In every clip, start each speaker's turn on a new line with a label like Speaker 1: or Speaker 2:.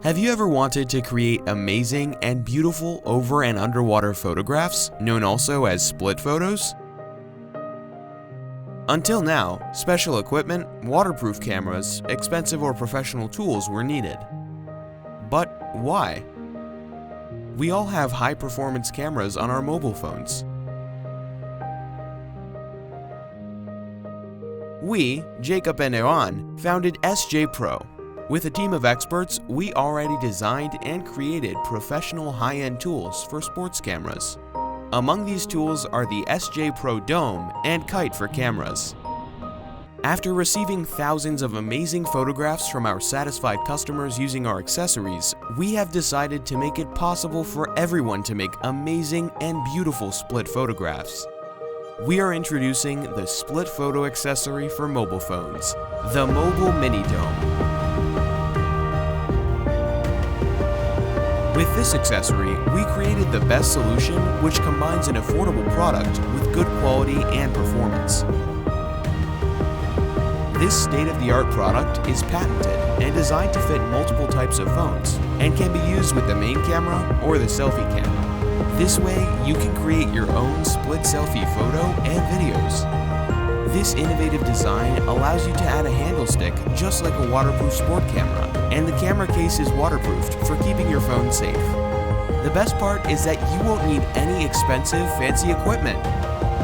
Speaker 1: Have you ever wanted to create amazing and beautiful over and underwater photographs, known also as split photos? Until now, special equipment, waterproof cameras, expensive or professional tools were needed. But why? We all have high-performance cameras on our mobile phones. We, Jacob and Eran, founded SJPRO. With a team of experts, we already designed and created professional high-end tools for sports cameras. Among these tools are the SJPRO Dome and Kite for cameras. After receiving thousands of amazing photographs from our satisfied customers using our accessories, we have decided to make it possible for everyone to make amazing and beautiful split photographs. We are introducing the split photo accessory for mobile phones, the Mobile Mini Dome. With this accessory, we created the best solution which combines an affordable product with good quality and performance. This state-of-the-art product is patented and designed to fit multiple types of phones and can be used with the main camera or the selfie cam. This way, you can create your own split selfie photo and videos. This innovative design allows you to add a handle stick just like a waterproof sport camera, and the camera case is waterproofed for keeping your phone safe. The best part is that you won't need any expensive, fancy equipment.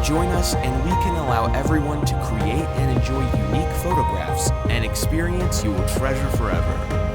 Speaker 1: Join us and we can allow everyone to create and enjoy unique photographs, an experience you will treasure forever.